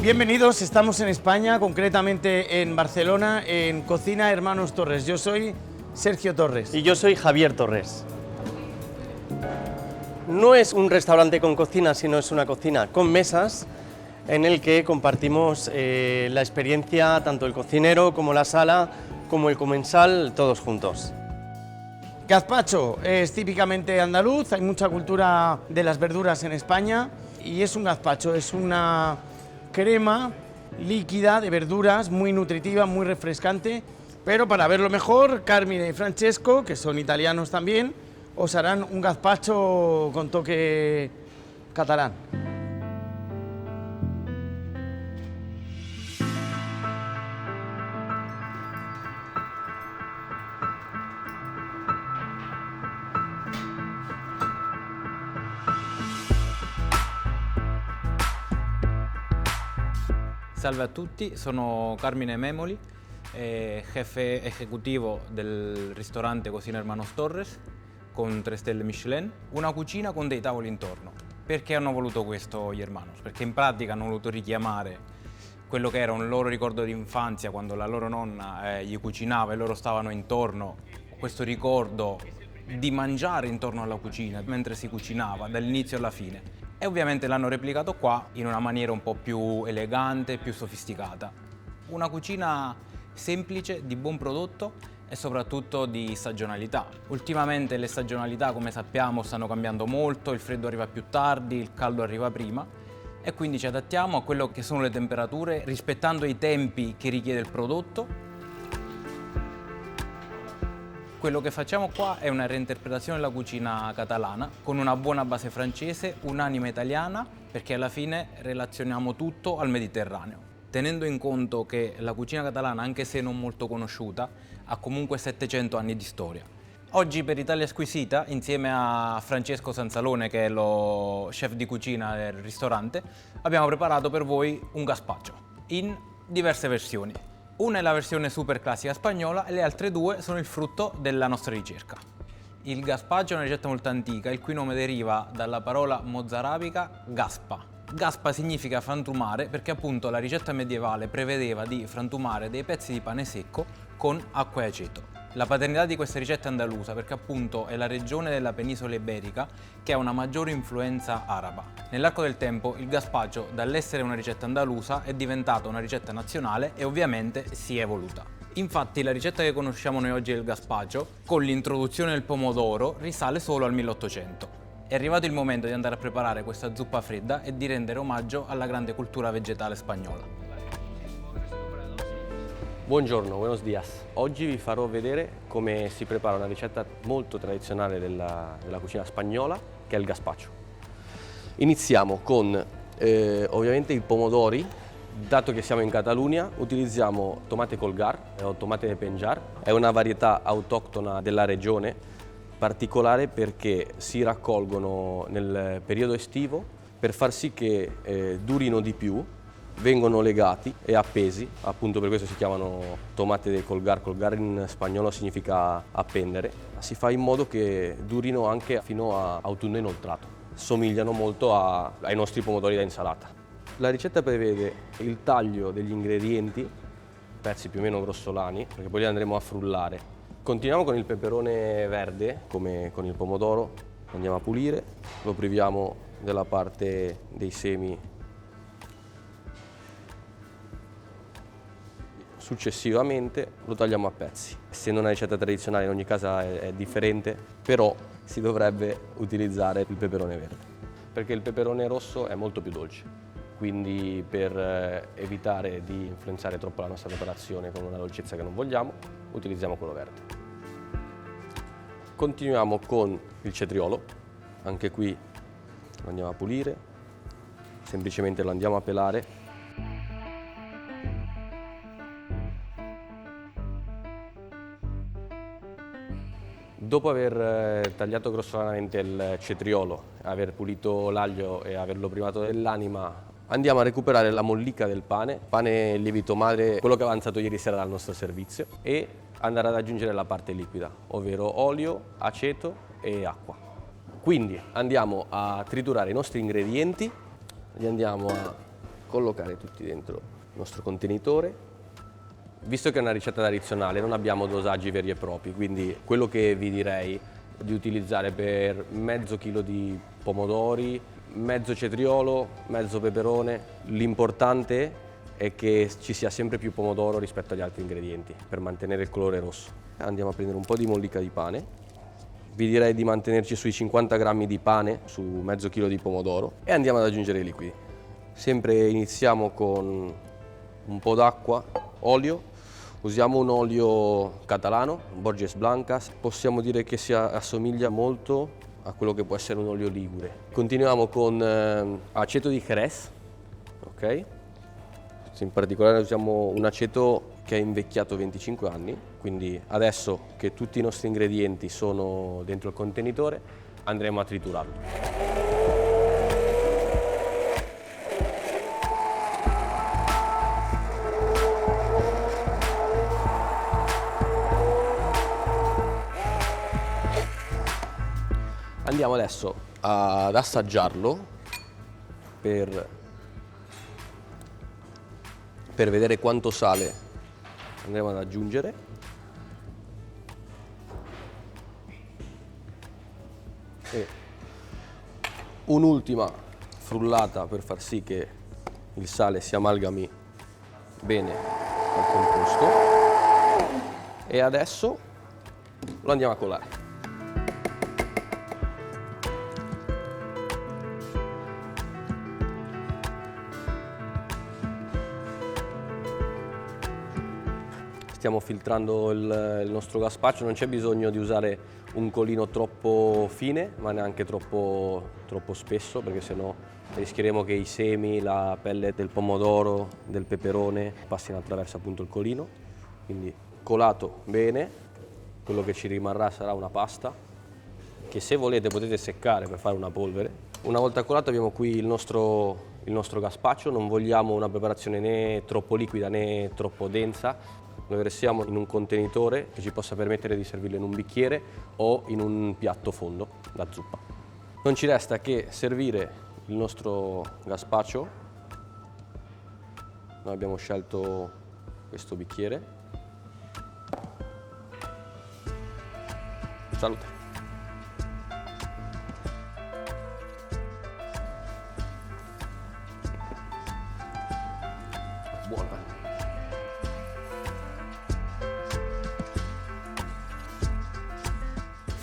Bienvenidos, estamos en España, concretamente en Barcelona, en Cocina Hermanos Torres. Yo soy Sergio Torres. Y yo soy Javier Torres. No es un restaurante con cocina, sino es una cocina con mesas en el que compartimos la experiencia, tanto el cocinero como la sala, como el comensal, todos juntos. Gazpacho es típicamente andaluz, hay mucha cultura de las verduras en España y es un gazpacho, es una crema líquida de verduras muy nutritiva, muy refrescante, pero para verlo mejor, Carmine y Francesco, que son italianos también, os harán un gazpacho con toque catalán. Salve a tutti, sono Carmine Memoli, jefe esecutivo del ristorante Cocina Hermanos Torres con 3 stelle Michelin, una cucina con dei tavoli intorno. Perché hanno voluto questo gli Hermanos? Perché in pratica hanno voluto richiamare quello che era un loro ricordo di infanzia quando la loro nonna gli cucinava e loro stavano intorno, questo ricordo di mangiare intorno alla cucina mentre si cucinava dall'inizio alla fine. E ovviamente l'hanno replicato qua in una maniera un po' più elegante, più sofisticata. Una cucina semplice, di buon prodotto e soprattutto di stagionalità. Ultimamente le stagionalità, come sappiamo, stanno cambiando molto, il freddo arriva più tardi, il caldo arriva prima e quindi ci adattiamo a quello che sono le temperature rispettando i tempi che richiede il prodotto. Quello che facciamo qua è una reinterpretazione della cucina catalana con una buona base francese, un'anima italiana, perché alla fine relazioniamo tutto al Mediterraneo. Tenendo in conto che la cucina catalana, anche se non molto conosciuta, ha comunque 700 anni di storia. Oggi per Italia Squisita, insieme a Francesco Sanzalone, che è lo chef di cucina del ristorante, abbiamo preparato per voi un gazpacho in diverse versioni. Una è la versione super classica spagnola e le altre 2 sono il frutto della nostra ricerca. Il gazpacho è una ricetta molto antica, il cui nome deriva dalla parola mozarabica gaspa. Gaspa significa frantumare perché appunto la ricetta medievale prevedeva di frantumare dei pezzi di pane secco con acqua e aceto. La paternità di questa ricetta è andalusa perché appunto è la regione della penisola iberica che ha una maggiore influenza araba. Nell'arco del tempo il gazpacho, dall'essere una ricetta andalusa, è diventata una ricetta nazionale e ovviamente si è evoluta. Infatti la ricetta che conosciamo noi oggi del gazpacho, con l'introduzione del pomodoro, risale solo al 1800. È arrivato il momento di andare a preparare questa zuppa fredda e di rendere omaggio alla grande cultura vegetale spagnola. Buongiorno, buenos días. Oggi vi farò vedere come si prepara una ricetta molto tradizionale della cucina spagnola, che è il gazpacho. Iniziamo con ovviamente i pomodori. Dato che siamo in Catalunya, utilizziamo tomate colgar o tomate de penjar. È una varietà autoctona della regione, particolare perché si raccolgono nel periodo estivo per far sì che durino di più. Vengono legati e appesi, appunto per questo si chiamano tomate de colgar. Colgar in spagnolo significa appendere. Si fa in modo che durino anche fino a autunno inoltrato. Somigliano molto ai nostri pomodori da insalata. La ricetta prevede il taglio degli ingredienti, pezzi più o meno grossolani, perché poi li andremo a frullare. Continuiamo con il peperone verde, come con il pomodoro. Lo andiamo a pulire, lo priviamo della parte dei semi. Successivamente lo tagliamo a pezzi. Essendo una ricetta tradizionale in ogni casa è differente, però si dovrebbe utilizzare il peperone verde, perché il peperone rosso è molto più dolce, quindi per evitare di influenzare troppo la nostra preparazione con una dolcezza che non vogliamo, utilizziamo quello verde. Continuiamo con il cetriolo, anche qui lo andiamo a pulire, semplicemente lo andiamo a pelare. Dopo aver tagliato grossolanamente il cetriolo, aver pulito l'aglio e averlo privato dell'anima, andiamo a recuperare la mollica del pane lievito madre, quello che è avanzato ieri sera dal nostro servizio, e andare ad aggiungere la parte liquida, ovvero olio, aceto e acqua. Quindi andiamo a triturare i nostri ingredienti, li andiamo a collocare tutti dentro il nostro contenitore. Visto che è una ricetta tradizionale non abbiamo dosaggi veri e propri, quindi quello che vi direi di utilizzare per mezzo chilo di pomodori, mezzo cetriolo, mezzo peperone. L'importante è che ci sia sempre più pomodoro rispetto agli altri ingredienti per mantenere il colore rosso. Andiamo a prendere un po' di mollica di pane. Vi direi di mantenerci sui 50 grammi di pane su mezzo chilo di pomodoro e andiamo ad aggiungere i liquidi. Sempre iniziamo con un po' d'acqua, olio. Usiamo un olio catalano, Borges Blancas. Possiamo dire che si assomiglia molto a quello che può essere un olio ligure. Continuiamo con aceto di Jerez, ok? In particolare usiamo un aceto che è invecchiato 25 anni, quindi adesso che tutti i nostri ingredienti sono dentro il contenitore andremo a triturarlo. Andiamo adesso ad assaggiarlo per vedere quanto sale andremo ad aggiungere. E un'ultima frullata per far sì che il sale si amalgami bene al composto. E adesso lo andiamo a colare. Stiamo filtrando il nostro gazpacho, non c'è bisogno di usare un colino troppo fine, ma neanche troppo spesso, perché sennò rischieremo che i semi, la pelle del pomodoro, del peperone passino attraverso appunto il colino. Quindi colato bene, quello che ci rimarrà sarà una pasta, che se volete potete seccare per fare una polvere. Una volta colato abbiamo qui il nostro gazpacho, non vogliamo una preparazione né troppo liquida né troppo densa. Lo versiamo in un contenitore che ci possa permettere di servirlo in un bicchiere o in un piatto fondo da zuppa. Non ci resta che servire il nostro gazpacho. Noi abbiamo scelto questo bicchiere. Salute! Buona!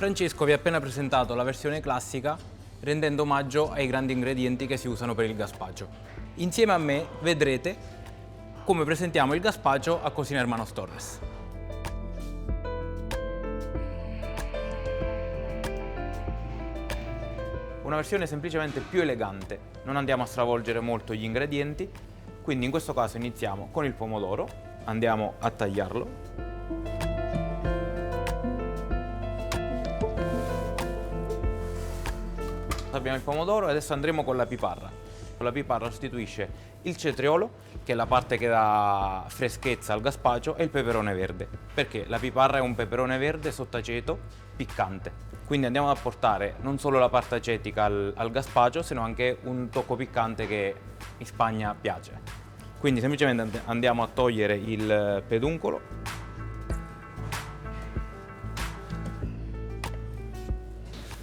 Francesco vi ha appena presentato la versione classica, rendendo omaggio ai grandi ingredienti che si usano per il gazpacho. Insieme a me vedrete come presentiamo il gazpacho a Cocina Hermanos Torres. Una versione semplicemente più elegante, non andiamo a stravolgere molto gli ingredienti, quindi in questo caso iniziamo con il pomodoro, andiamo a tagliarlo. Abbiamo il pomodoro e adesso andremo con la piparra. Con la piparra sostituisce il cetriolo, che è la parte che dà freschezza al gazpacho, e il peperone verde, perché la piparra è un peperone verde sottaceto piccante. Quindi andiamo ad apportare non solo la parte acetica al gazpacho, sino anche un tocco piccante che in Spagna piace. Quindi semplicemente andiamo a togliere il peduncolo.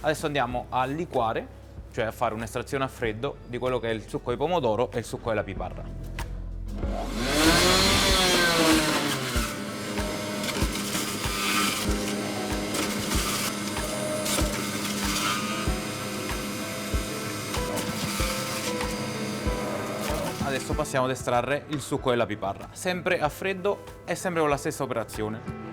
Adesso andiamo a liquare, cioè a fare un'estrazione a freddo di quello che è il succo di pomodoro e il succo della piparra. Adesso passiamo ad estrarre il succo della piparra, sempre a freddo e sempre con la stessa operazione.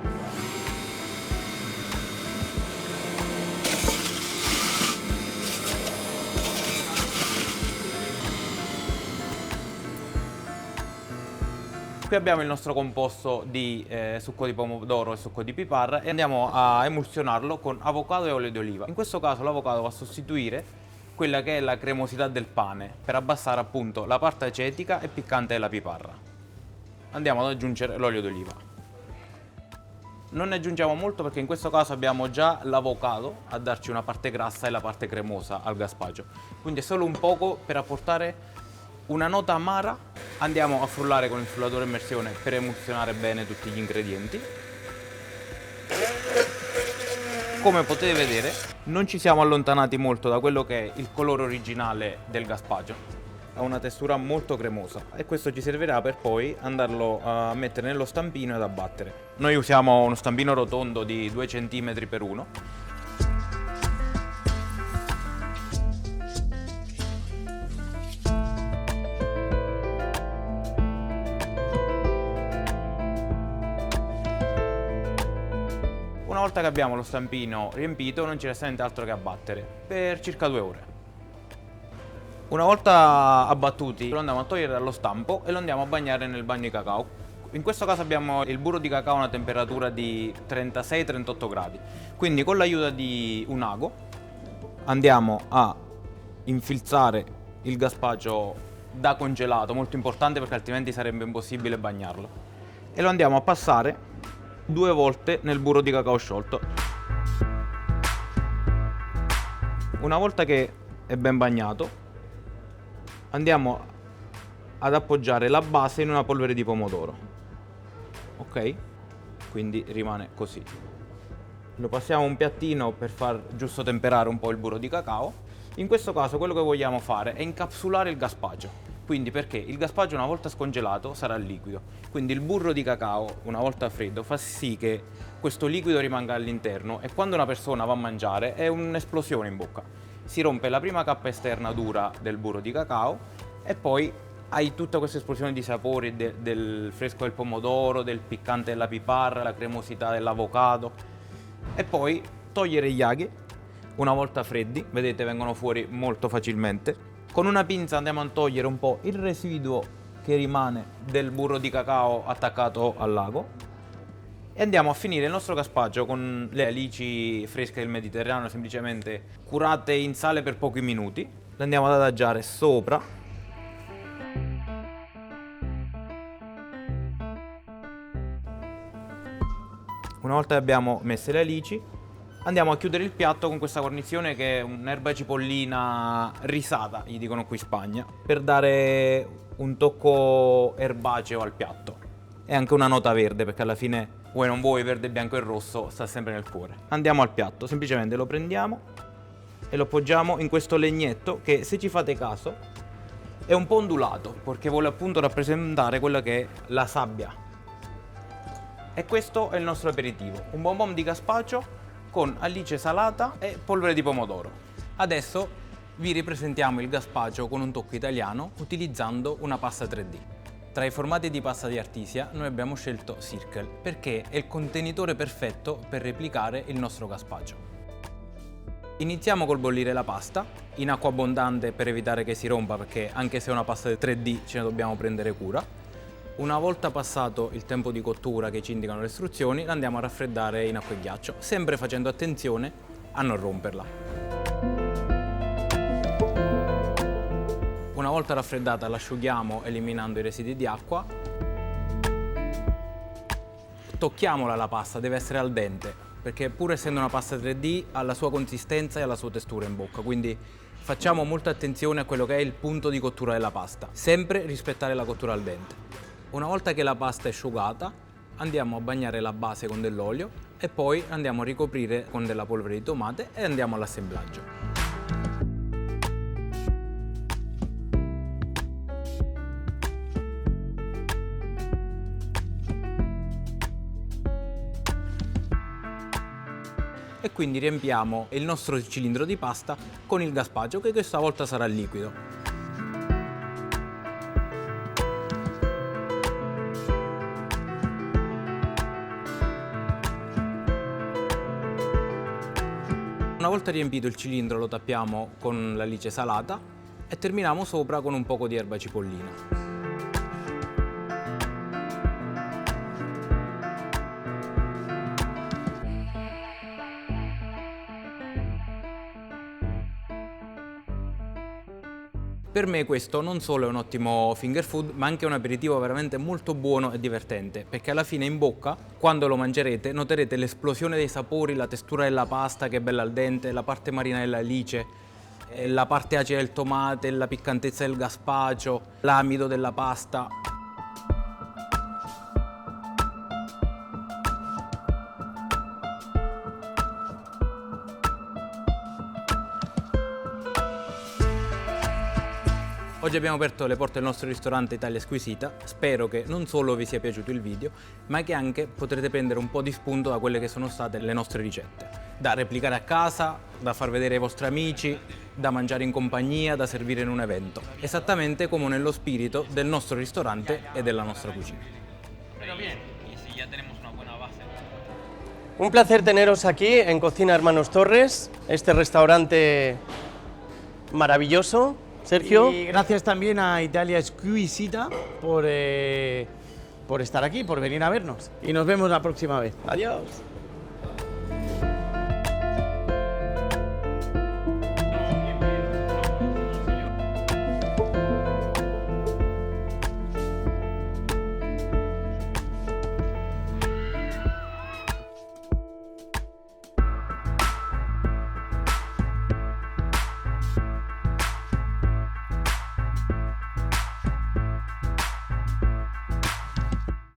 Qui abbiamo il nostro composto di succo di pomodoro e succo di piparra e andiamo a emulsionarlo con avocado e olio di oliva. In questo caso l'avocado va a sostituire quella che è la cremosità del pane per abbassare appunto la parte acetica e piccante della piparra. Andiamo ad aggiungere l'olio d'oliva. Non ne aggiungiamo molto perché in questo caso abbiamo già l'avocado a darci una parte grassa e la parte cremosa al gazpacho. Quindi è solo un poco per apportare Una nota amara, andiamo a frullare con il frullatore a immersione per emulsionare bene tutti gli ingredienti. Come potete vedere, non ci siamo allontanati molto da quello che è il colore originale del gazpacho. Ha una textura molto cremosa e questo ci servirà per poi andarlo a mettere nello stampino ed abbattere. Noi usiamo uno stampino rotondo di 2 cm per 1. Una volta che abbiamo lo stampino riempito non ci resta niente altro che abbattere per circa 2 ore. Una volta abbattuti lo andiamo a togliere dallo stampo e lo andiamo a bagnare nel bagno di cacao. In questo caso abbiamo il burro di cacao a una temperatura di 36-38 gradi. Quindi con l'aiuto di un ago andiamo a infilzare il gazpacho da congelato, molto importante perché altrimenti sarebbe impossibile bagnarlo. E lo andiamo a passare 2 volte nel burro di cacao sciolto. Una volta che è ben bagnato andiamo ad appoggiare la base in una polvere di pomodoro. Ok? Quindi rimane così. Lo passiamo a un piattino per far giusto temperare un po' il burro di cacao. In questo caso quello che vogliamo fare è incapsulare il gazpacho. Quindi perché il gazpacho una volta scongelato sarà liquido. Quindi il burro di cacao una volta freddo fa sì che questo liquido rimanga all'interno e quando una persona va a mangiare è un'esplosione in bocca. Si rompe la prima cappa esterna dura del burro di cacao e poi hai tutta questa esplosione di sapori del fresco del pomodoro, del piccante della piparra, la cremosità dell'avocado. E poi togliere gli aghi una volta freddi, vedete vengono fuori molto facilmente. Con una pinza andiamo a togliere un po' il residuo che rimane del burro di cacao attaccato al lago. E andiamo a finire il nostro gazpacho con le alici fresche del Mediterraneo, semplicemente curate in sale per pochi minuti. Le andiamo ad adagiare sopra. Una volta che abbiamo messe le alici, andiamo a chiudere il piatto con questa guarnizione che è un'erba cipollina risata, gli dicono qui in Spagna, per dare un tocco erbaceo al piatto. E anche una nota verde, perché alla fine vuoi non vuoi, verde, bianco e rosso sta sempre nel cuore. Andiamo al piatto, semplicemente lo prendiamo e lo appoggiamo in questo legnetto che, se ci fate caso, è un po' ondulato perché vuole appunto rappresentare quella che è la sabbia. E questo è il nostro aperitivo, un bonbon di gazpacho con alice salata e polvere di pomodoro. Adesso vi ripresentiamo il gazpacho con un tocco italiano utilizzando una pasta 3D. Tra i formati di pasta di Artisia noi abbiamo scelto Circle perché è il contenitore perfetto per replicare il nostro gazpacho. Iniziamo col bollire la pasta in acqua abbondante per evitare che si rompa, perché anche se è una pasta 3D ce ne dobbiamo prendere cura. Una volta passato il tempo di cottura che ci indicano le istruzioni, la andiamo a raffreddare in acqua e ghiaccio, sempre facendo attenzione a non romperla. Una volta raffreddata l'asciughiamo eliminando i residui di acqua. Tocchiamola la pasta, deve essere al dente, perché pur essendo una pasta 3D ha la sua consistenza e la sua textura in bocca, quindi facciamo molta attenzione a quello che è il punto di cottura della pasta, sempre rispettare la cottura al dente. Una volta che la pasta è asciugata andiamo a bagnare la base con dell'olio e poi andiamo a ricoprire con della polvere di tomate e andiamo all'assemblaggio. E quindi riempiamo il nostro cilindro di pasta con il gazpacho, che questa volta sarà liquido. Una volta riempito il cilindro lo tappiamo con l'alice salata e terminiamo sopra con un poco di erba cipollina. Per me questo non solo è un ottimo finger food, ma anche un aperitivo veramente molto buono e divertente, perché alla fine in bocca, quando lo mangerete, noterete l'esplosione dei sapori, la textura della pasta che è bella al dente, la parte marina dell'alice, la parte acida del tomate, la piccantezza del gazpacho, l'amido della pasta. Oggi abbiamo aperto le porte del nostro ristorante Italia Squisita, spero che non solo vi sia piaciuto il video, ma che anche potrete prendere un po' di spunto da quelle che sono state le nostre ricette, da replicare a casa, da far vedere ai vostri amici, da mangiare in compagnia, da servire in un evento, esattamente come nello spirito del nostro ristorante e della nostra cucina. Un placer teneros aquí en Cocina Hermanos Torres, este restaurante maravilloso. Sergio. Y gracias también a Italia Squisita por estar aquí, por venir a vernos. Y nos vemos la próxima vez. Adiós.